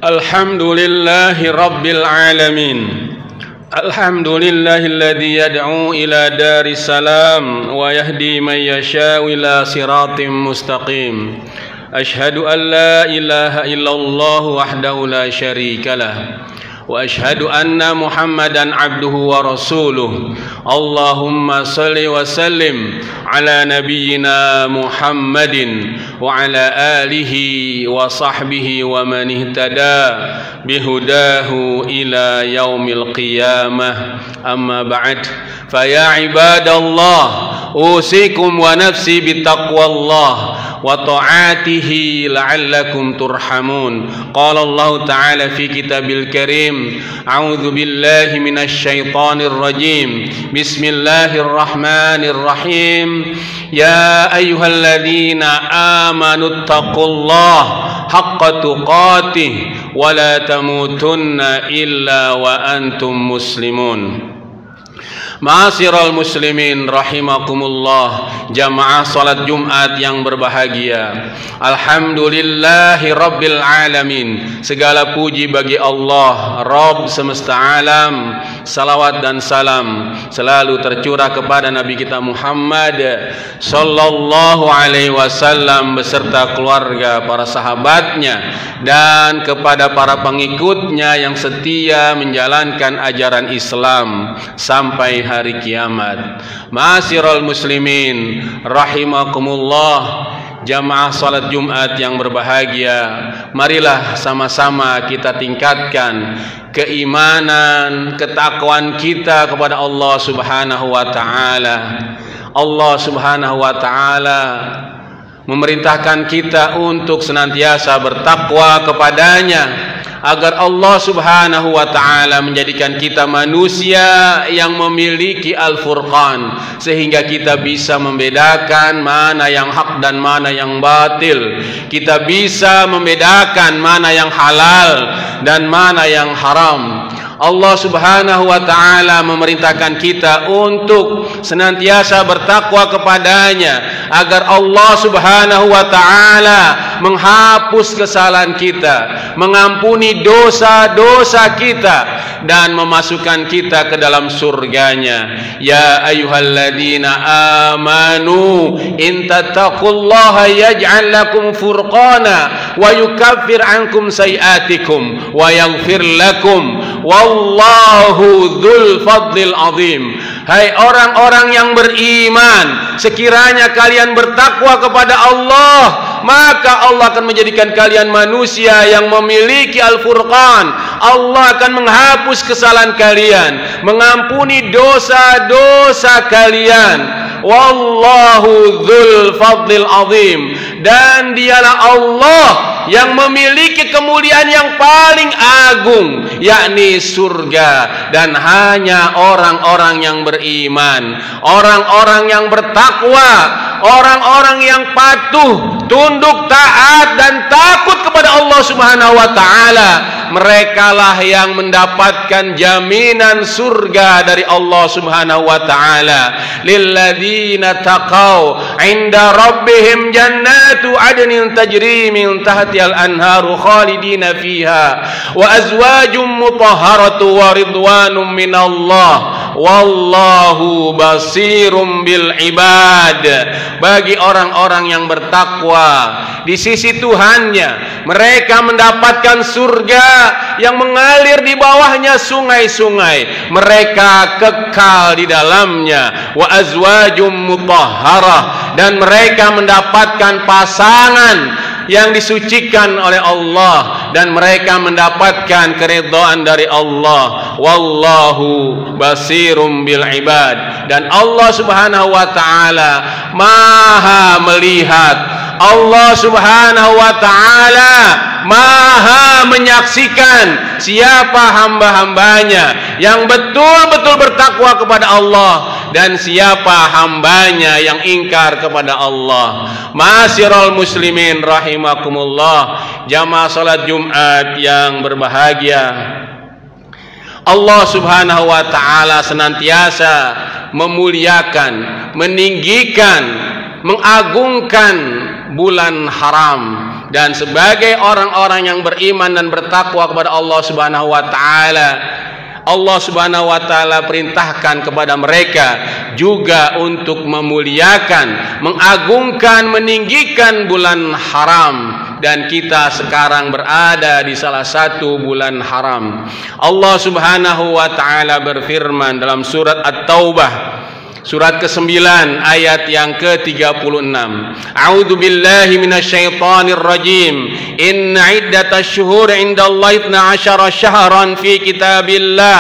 Alhamdulillahi Rabbil Alamin. Alhamdulillahilladzi yad'u ila daris salam wa yahdi man yasha'u ila siratim mustaqim. Ashhadu an la ilaha illallah wahdahu la syarikalah wa ashhadu anna Muhammadan abduhu wa rasuluh. Allahumma salli wa sallim ala nabiyyina Muhammadin wa ala alihi wa sahbihi wa man ihtada bihudahu ila yaumil qiyamah. Amma ba'd, fa ya ibadallah, usikum wa nafsi bitaqwallah wa ta'atihi la'allakum turhamun. Qala Allah ta'ala fi kitabil karim, a'udzu billahi minasy syaithanir rajim. Bismillahirrahmanirrahim. Ya ayyuhalladzina amanu taqullaha haqqa tuqatih wa la tamutunna illa wa antum muslimun. Ma'asyiral muslimin rahimakumullah, jamaah salat Jumat yang berbahagia. Alhamdulillahi Rabbil Alamin. Segala puji bagi Allah, Rabb semesta alam. Salawat dan salam selalu tercurah kepada Nabi kita Muhammad sallallahu alaihi wasallam beserta keluarga, para sahabatnya, dan kepada para pengikutnya yang setia menjalankan ajaran Islam sampai hari kiamat. Ma'asyiral muslimin rahimakumullah, jamaah salat Jumat yang berbahagia, marilah sama-sama kita tingkatkan keimanan, ketakwaan kita kepada Allah Subhanahu wa taala. Allah Subhanahu wa taala memerintahkan kita untuk senantiasa bertakwa kepadanya. agar Allah Subhanahu wa ta'ala menjadikan kita manusia yang memiliki Al-Furqan, sehingga kita bisa membedakan mana yang hak dan mana yang batil. Kita bisa membedakan mana yang halal dan mana yang haram. Allah Subhanahu wa ta'ala memerintahkan kita untuk senantiasa bertakwa kepadanya, agar Allah Subhanahu wa ta'ala menghapus kesalahan kita, mengampuni dosa-dosa kita, dan memasukkan kita ke dalam surganya. Ya ayyuhalladzina amanu in tattaqullaha yaj'al lakum furqana wa yukaffir ankum sayiatikum wa yaghfir lakum wallahu dzul fadlil azim. Hai orang-orang yang beriman, sekiranya kalian bertakwa kepada Allah, maka Allah akan menjadikan kalian manusia yang memiliki Al-Furqan. Allah akan menghapus kesalahan kalian, mengampuni dosa-dosa kalian. Wallahu dzul fadlil azim. Dan dialah Allah yang memiliki kemuliaan yang paling agung, yakni surga. Dan hanya orang-orang yang beriman, orang-orang yang bertakwa, orang-orang yang patuh, tunduk, taat dan takut kepada Allah Subhanahu wa ta'ala, merekalah yang mendapatkan jaminan surga dari Allah Subhanahu wa ta'ala. Lilladzina taqaw 'inda rabbihim jannatu adnin tajri min tahtihal anharu khalidina fiha wa azwajum mutahharatu wa ridwanum minallah wallahu basirum bil ibad. Bagi orang-orang yang bertakwa di sisi Tuhannya, mereka mendapatkan surga yang mengalir di bawahnya sungai-sungai, mereka kekal di dalamnya. Wa azwajum mutahharah, dan mereka mendapatkan pasangan yang disucikan oleh Allah, dan mereka mendapatkan keridhaan dari Allah. Wallahu basirum bil ibad. Dan Allah Subhanahu wa ta'ala maha melihat, Allah Subhanahu wa ta'ala maha menyaksikan siapa hamba-hambanya yang betul-betul bertakwa kepada Allah dan siapa hambanya yang ingkar kepada Allah. Ma'asyiral muslimin rahimakumullah, jamaah salat Jumat yang berbahagia, Allah Subhanahu wa ta'ala senantiasa memuliakan, meninggikan, mengagungkan bulan haram. Dan sebagai orang-orang yang beriman dan bertakwa kepada Allah Subhanahu wa ta'ala, Allah Subhanahu wa ta'ala perintahkan kepada mereka juga untuk memuliakan, mengagungkan, meninggikan bulan haram. Dan kita sekarang berada di salah satu bulan haram. Allah Subhanahu wa ta'ala berfirman dalam surat At-Taubah, surat ke-9 ayat yang ke-36. A'udzu billahi minasyaitonir rajim. Inna iddatash syuhuri 'indallahi 12 syahran fi kitabillah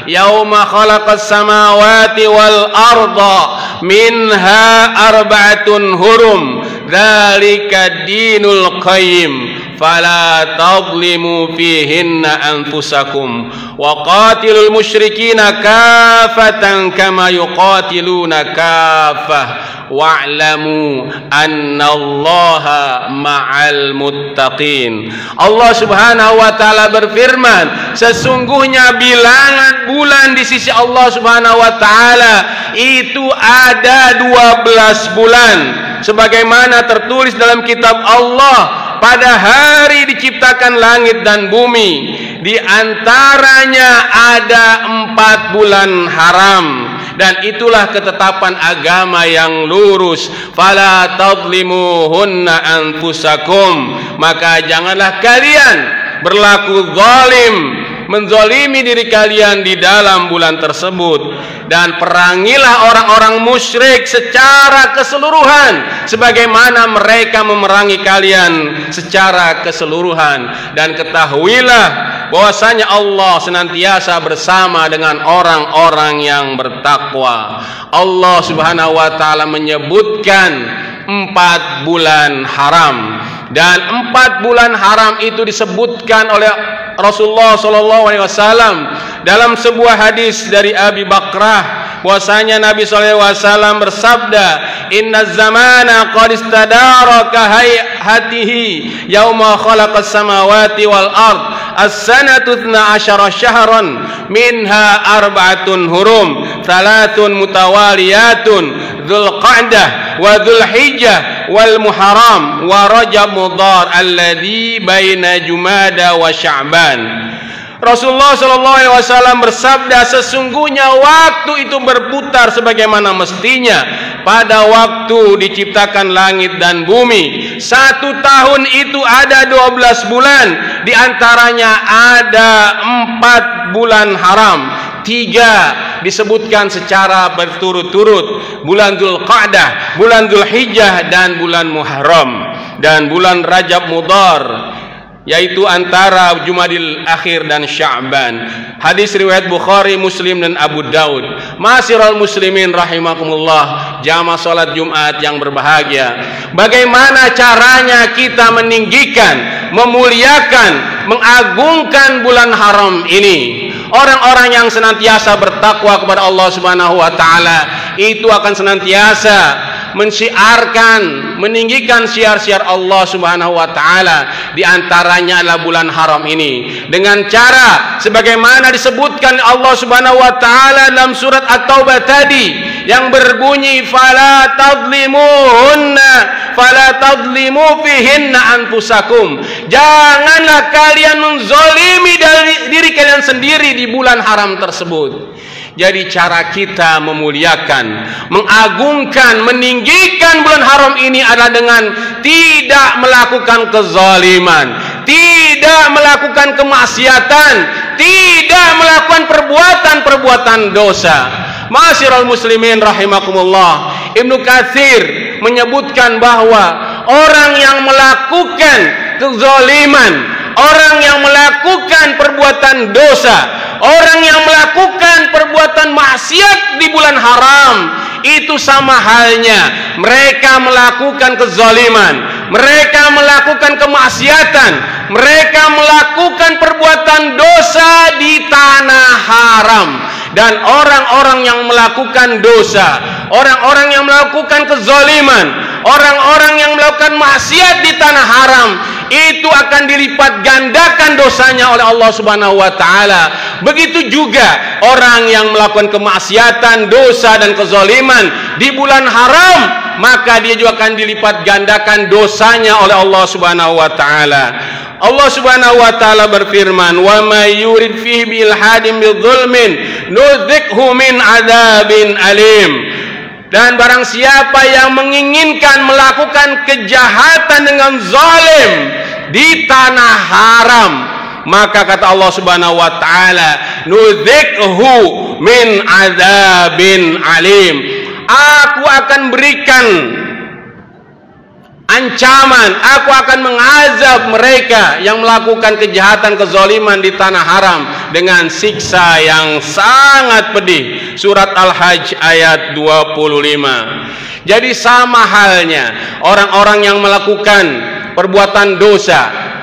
yauma khalaqas samawati wal arda minha arba'atun hurum dzalika dinul qayyim fala tadlimu fihinna anfusakum wa qatilul musyrikina kafatan kama yuqatiluna kafah wa'lamu annallaha ma'al muttaqin. Allah Subhanahu wa ta'ala berfirman, sesungguhnya bilangan bulan di sisi Allah Subhanahu wa ta'ala itu ada 12 bulan sebagaimana tertulis dalam kitab Allah. Pada hari diciptakan langit dan bumi, di antaranya ada 4 bulan haram, dan itulah ketetapan agama yang lurus. Fala tadlimuhunna anfusakum, maka janganlah kalian berlaku zalim, menzalimi diri kalian di dalam bulan tersebut. Dan perangilah orang-orang musyrik secara keseluruhan sebagaimana mereka memerangi kalian secara keseluruhan. Dan ketahuilah bahwasanya Allah senantiasa bersama dengan orang-orang yang bertakwa. Allah Subhanahu wa ta'ala menyebutkan 4 bulan haram. Dan 4 bulan haram itu disebutkan oleh Rasulullah SAW dalam sebuah hadis dari Abi Bakrah, bahwasanya Nabi SAW bersabda, "Inna zamana qad istadara ka hayatihi yauma khalaqas samawati wal ard, as-sanatu 12 syahran minha 4 hurum, 3 mutawaliyatun, Dzulqa'dah wa Dzulhijjah wal Muharram wa Rajab Mudhar alladzi baina Jumada wa Sya'ban." Rasulullah SAW bersabda, sesungguhnya waktu itu berputar sebagaimana mestinya pada waktu diciptakan langit dan bumi. 1 tahun itu ada 12 bulan, diantaranya ada 4 bulan haram. 3 disebutkan secara berturut-turut, bulan Dzulqa'dah, bulan Dzulhijjah, dan bulan Muharram, dan bulan Rajab Mudhar, yaitu antara Jumadil Akhir dan Sya'ban. Hadis riwayat Bukhari, Muslim, dan Abu Daud. Ma'asyiral muslimin rahimakumullah, jamaah salat Jumat yang berbahagia, bagaimana caranya kita meninggikan, memuliakan, mengagungkan bulan haram ini? Orang-orang yang senantiasa bertakwa kepada Allah Subhanahu wa taala itu akan senantiasa mensyiarkan, meninggikan syiar-syiar Allah Subhanahu wa taala, di antaranya adalah bulan haram ini, dengan cara sebagaimana disebutkan Allah Subhanahu wa taala dalam surat At-Taubah tadi yang berbunyi, fala tadlimu fihinna anfusakum, janganlah kalian menzolimi dari diri kalian sendiri di bulan haram tersebut. Jadi cara kita memuliakan, mengagungkan, meninggikan bulan haram ini adalah dengan tidak melakukan kezaliman, tidak melakukan kemaksiatan, tidak melakukan perbuatan-perbuatan dosa. Ma'asyiral muslimin rahimakumullah, Ibnu Katsir menyebutkan bahwa orang yang melakukan kezaliman, orang yang melakukan perbuatan dosa, orang yang melakukan perbuatan maksiat di bulan haram, itu sama halnya mereka melakukan kezaliman, mereka melakukan kemaksiatan, mereka melakukan perbuatan dosa di tanah haram. Dan orang-orang yang melakukan dosa, orang-orang yang melakukan kezaliman, orang-orang yang melakukan maksiat di tanah haram, itu akan dilipat gandakan dosanya oleh Allah Subhanahu wa taala. Begitu juga orang yang melakukan kemaksiatan, dosa, dan kezaliman di bulan haram, maka dia juga akan dilipat gandakan dosanya oleh Allah Subhanahu wa taala. Allah Subhanahu wa taala berfirman, "Wa may yurid fihi bil hadim bidzulmin nudzikhu min adzabin alim." Dan barang siapa yang menginginkan melakukan kejahatan dengan zalim di tanah haram, maka kata Allah Subhanahu wa taala, nudzikhu min adzabin alim, aku akan berikan ancaman, aku akan mengazab mereka yang melakukan kejahatan, kezaliman di tanah haram dengan siksa yang sangat pedih. Surat Al-Hajj ayat 25. Jadi sama halnya orang-orang yang melakukan perbuatan dosa,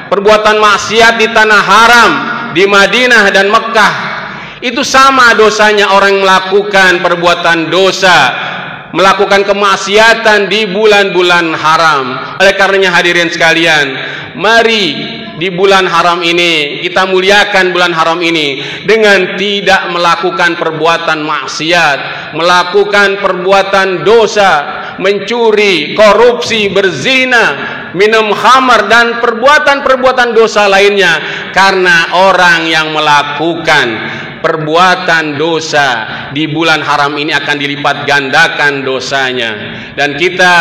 perbuatan maksiat di tanah haram, di Madinah dan Mekah, itu sama dosanya orang yang melakukan perbuatan dosa, melakukan kemaksiatan di bulan-bulan haram. Oleh karenanya hadirin sekalian, mari di bulan haram ini kita muliakan bulan haram ini dengan tidak melakukan perbuatan maksiat, melakukan perbuatan dosa, mencuri, korupsi, berzina, minum khamar, dan perbuatan-perbuatan dosa lainnya. Karena orang yang melakukan perbuatan dosa di bulan haram ini akan dilipat gandakan dosanya. Dan kita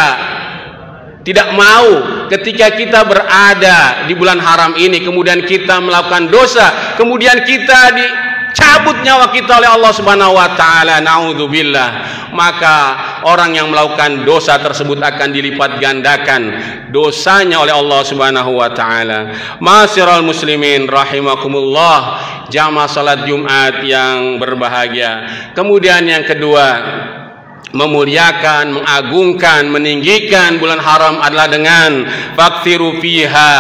tidak mau ketika kita berada di bulan haram ini kemudian kita melakukan dosa, kemudian kita dicabut nyawa kita oleh Allah Subhanahu wa taala, naudzubillah. Maka orang yang melakukan dosa tersebut akan dilipat gandakan dosanya oleh Allah Subhanahu wa taala. Ma'asyiral muslimin rahimakumullah, jamaah salat Jumat yang berbahagia. Kemudian yang kedua, memuliakan, mengagungkan, meninggikan bulan haram adalah dengan fakthiru fiha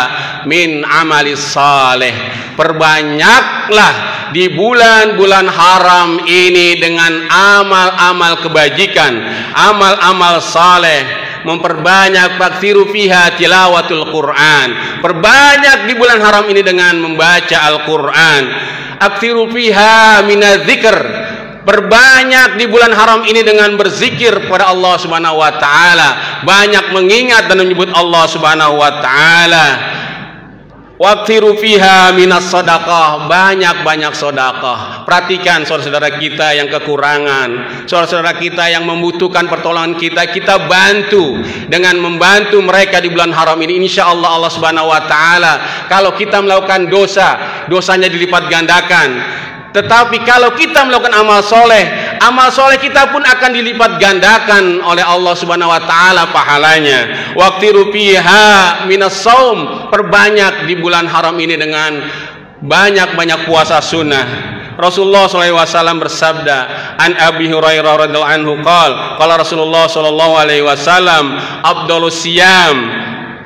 min amalis saleh. Perbanyaklah di bulan-bulan haram ini dengan amal-amal kebajikan, amal-amal saleh. Memperbanyak fakthiru fiha tilawatul Quran. Perbanyak di bulan haram ini dengan membaca Al-Quran. Aktsiru fiha minadzikr. Perbanyak di bulan haram ini dengan berzikir kepada Allah Subhanahu wa taala, banyak mengingat dan menyebut Allah Subhanahu wa taala. Waqtiru fiha minas sadaqah, banyak-banyak sedekah. Perhatikan saudara-saudara kita yang kekurangan, saudara-saudara kita yang membutuhkan pertolongan kita, kita bantu dengan membantu mereka di bulan haram ini. Insyaallah Allah Subhanahu wa taala, kalau kita melakukan dosa, dosanya dilipat gandakan. Tetapi kalau kita melakukan amal soleh kita pun akan dilipat gandakan oleh Allah Subhanahu wa taala pahalanya. Waqtiru fiha minas shaum, perbanyak di bulan haram ini dengan banyak-banyak puasa sunnah. Rasulullah SAW bersabda, an Abi Hurairah radhiyallahu anhu qala Rasulullah SAW, afdhalus siyam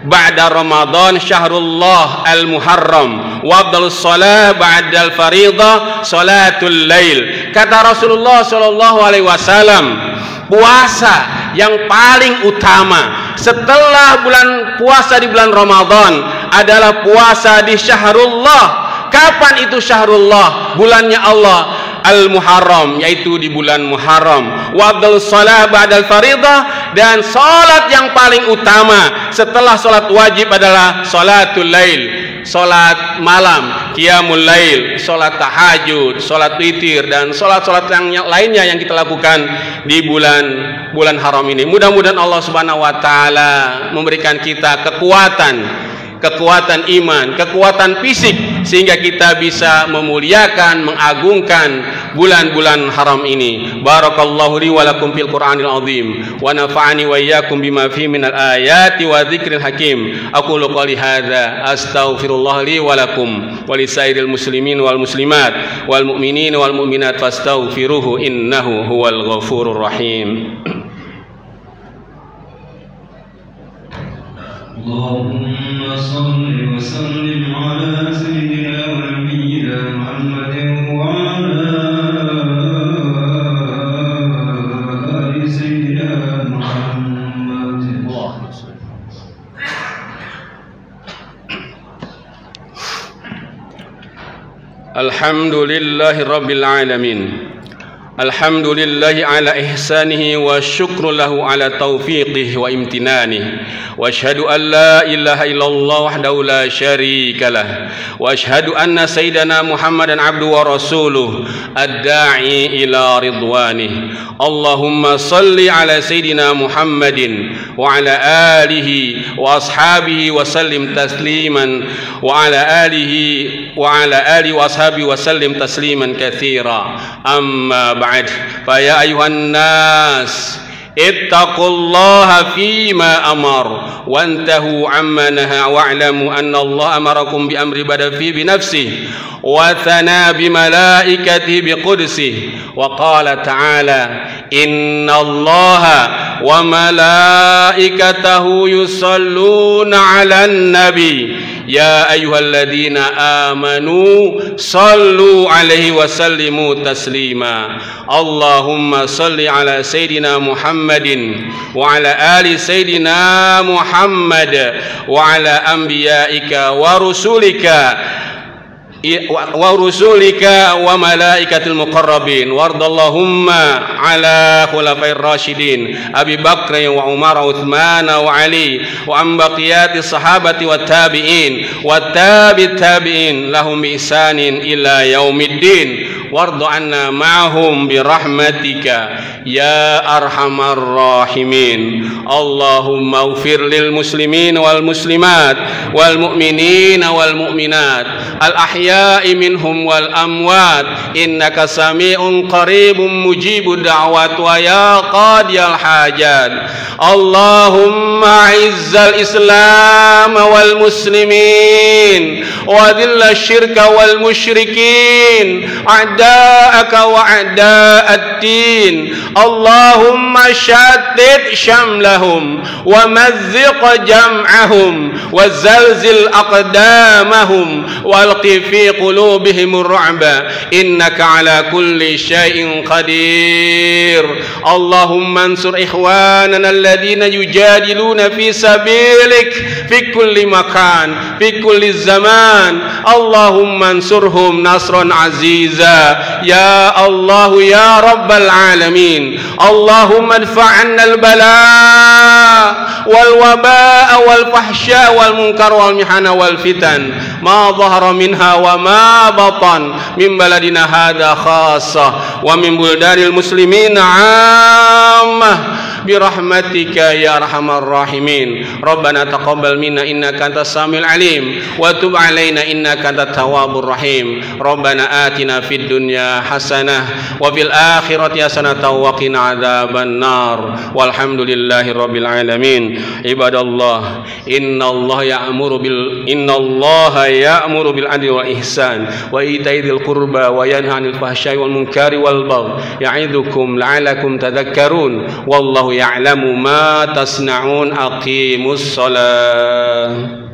ba'da Ramadan syahrullah al-Muharram wa afdhalus shalah ba'da al-fariḍah salatul lail. Kata Rasulullah sallallahu alaihi wasallam, puasa yang paling utama setelah bulan puasa di bulan Ramadan adalah puasa di syahrullah. Kapan itu syahrullah? Bulannya Allah, Al-Muharram, yaitu di bulan Muharram. Wa afdhalus shalah ba'dal fariḍah, dan salat yang paling utama setelah salat wajib adalah salatul lail, salat malam, qiyamul lail, salat tahajud, salat witir, dan salat-salat yang lainnya yang kita lakukan di bulan haram ini. Mudah-mudahan Allah Subhanahu wa taala memberikan kita kekuatan iman, kekuatan fisik, sehingga kita bisa memuliakan, mengagungkan bulan-bulan haram ini. Barakallahu li wa lakum fil Qur'anil azim wa nafa'ani wa iyyakum bima fihi minal ayati wa dzikril hakim. Aqulu qouli hadza astaghfirullah li wa lakum wa lisairil muslimin wal muslimat wal mu'minin wal mu'minat fastaghfiruhu innahu huwal ghafurur rahim. Allahumma salli wa sallim ala sayyidina wa nabiyyina Muhammadin wa ala ali sayyidina Muhammadin. Alhamdulillahi rabbil alamin. Alhamdulillahi ala ihsanihi wa syukru lahu ala taufiqihi wa imtinanihi. Wa ashhadu an la ilaha illallah wahdahu la syarika lah. Wa ashhadu anna sayyidana Muhammadan abduhu wa rasuluh ad-da'i ila ridwanih. Allahumma salli ala sayyidina Muhammadin wa ala alihi wa ashabihi wa sallim tasliman wa ala alihi wa ashabihi wa sallim tasliman katsira. Amma ba'd, fa ya ayuhan nas ittaqullaha fima amar wantahu amma naha wa'lamu anna Allah amarakum bi amri bada fi bi nafsihi wa thana bi malaikatihi bi qudsihi wa qala ta'ala inna Allaha wa malaikatahu yusalluna 'alan nabi ya ayyuhalladzina amanu sallu alaihi wa sallimu taslima. Allahumma salli ala sayyidina Muhammadin wa ala ali sayyidina Muhammad wa ala anbiya'ika wa rusulika wa malaikatil muqarrabin wardallahumma ala khulafair rasyidin Abi Bakr wa Umar wa Uthman wa Ali wa an baqiyati sahabati wa tabi'in wa tabi'in lahum bi ihsanin ila yaumiddin warda anna ma'hum bi rahmatika ya arhamar rahimin. Allahumma ighfir lil muslimin wal muslimat wal mu'minin wal mu'minat al ahya'i minhum wal amwat innaka sami'un qaribun mujibud da'wat wa ya qadiyal hajat. Allahumma izzal islam wal muslimin wa dhilla syirka wal musyrikin أعداءك وأعداء الدين اللهم شتت شملهم ومزق جمعهم وزلزل أقدامهم وألق في قلوبهم الرعب إنك على كل شيء قدير اللهم انصر إخواننا الذين يجادلون في سبيلك في كل مكان في كل زمان اللهم انصرهم نصرا عزيزا يا الله يا رب العالمين اللهم ادفع عنا البلاء والوباء والفحشاء والمنكر والمحن والفتن ما ظهر منها وما بطن من بلدنا هذا خاصة ومن بلدان المسلمين عامة برحمتك يا أرحم الراحمين ربنا تقبل منا إنك أنت السميع العليم وتب علينا إنك أنت التواب الرحيم ربنا آتنا في الدنيا حسنة وفي الآخرة حسنة وقنا عذاب النار والحمد لله رب العالمين عباد الله إن الله يأمر بالعدل والإحسان وإيتاء ذي القربى وينهى عن الفحشاء والمنكر والبغي يعظكم لعلكم تذكرون والله يعلم ما تصنعون أقيموا الصلاة